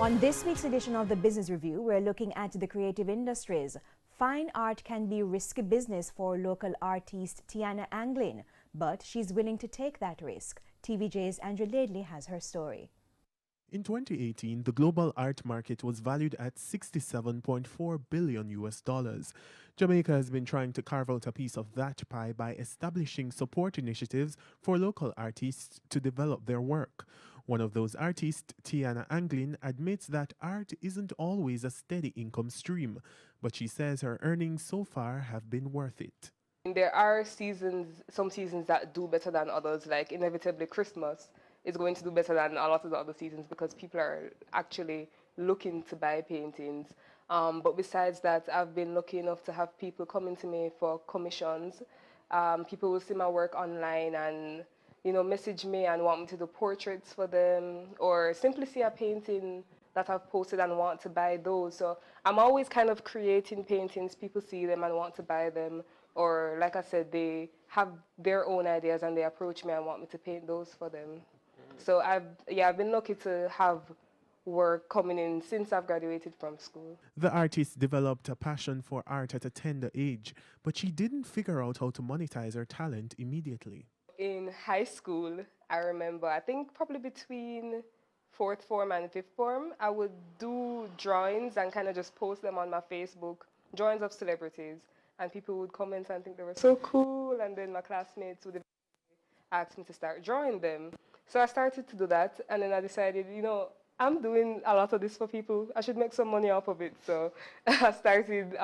On this week's edition of the Business Review, we're looking at the creative industries. Fine art can be risky business for local artist Tiana Anglin, but she's willing to take that risk. TVJ's Andrew Laidley has her story. In 2018, the global art market was valued at $67.4 billion. Jamaica has been trying to carve out a piece of that pie by establishing support initiatives for local artists to develop their work. One of those artists, Tiana Anglin, admits that art isn't always a steady income stream, but she says her earnings so far have been worth it. There are some seasons that do better than others, like inevitably Christmas is going to do better than a lot of the other seasons because people are actually looking to buy paintings. But besides that, I've been lucky enough to have people coming to me for commissions. People will see my work online and message me and want me to do portraits for them, or simply see a painting that I've posted and want to buy those. So I'm always kind of creating paintings. People see them and want to buy them. Or like I said, they have their own ideas and they approach me and want me to paint those for them. So I've been lucky to have work coming in since I've graduated from school. The artist developed a passion for art at a tender age, but she didn't figure out how to monetize her talent immediately. In high school, I remember, I think probably between fourth form and fifth form, I would do drawings and kind of just post them on my Facebook, drawings of celebrities. And people would comment and think they were so cool, and then my classmates would ask me to start drawing them. So I started to do that, and then I decided, I'm doing a lot of this for people. I should make some money off of it. So I started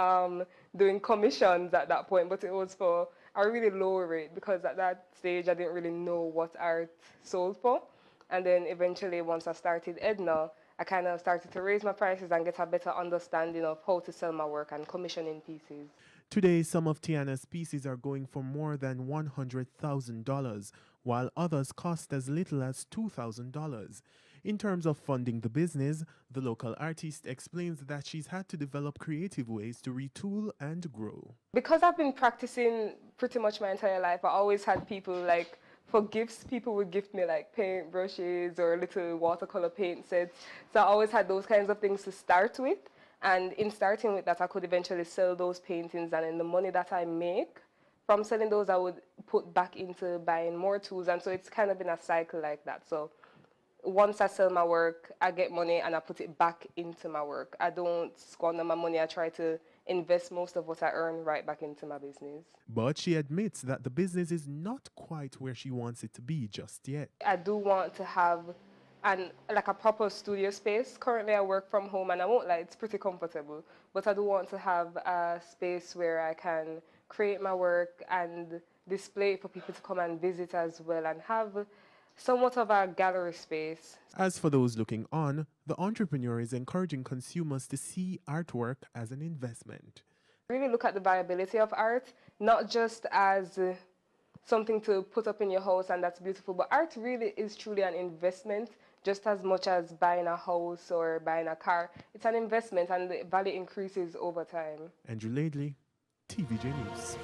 doing commissions at that point, but it was for a really low rate because at that stage I didn't really know what art sold for. And then eventually, once I started Edna, I kind of started to raise my prices and get a better understanding of how to sell my work and commissioning pieces. Today, some of Tiana's pieces are going for more than $100,000, while others cost as little as $2,000. In terms of funding the business, the local artist explains that she's had to develop creative ways to retool and grow. Because I've been practicing pretty much my entire life, I always had people for gifts, people would gift me paint brushes or little watercolor paint sets. So I always had those kinds of things to start with. And in starting with that, I could eventually sell those paintings, and in the money that I make from selling those, I would put back into buying more tools. And so it's kind of been a cycle like that. So once I sell my work, I get money and I put it back into my work. I don't squander my money. I try to invest most of what I earn right back into my business. But she admits that the business is not quite where she wants it to be just yet. I do want to have a proper studio space. Currently I work from home, and I won't lie, it's pretty comfortable, but I do want to have a space where I can create my work and display it for people to come and visit as well, and have somewhat of a gallery space. As for those looking on, the entrepreneur is encouraging consumers to see artwork as an investment. Really look at the viability of art, not just as something to put up in your house and that's beautiful, but art really is truly an investment, just as much as buying a house or buying a car. It's an investment and the value increases over time. Andrew Laidley, TVJ News.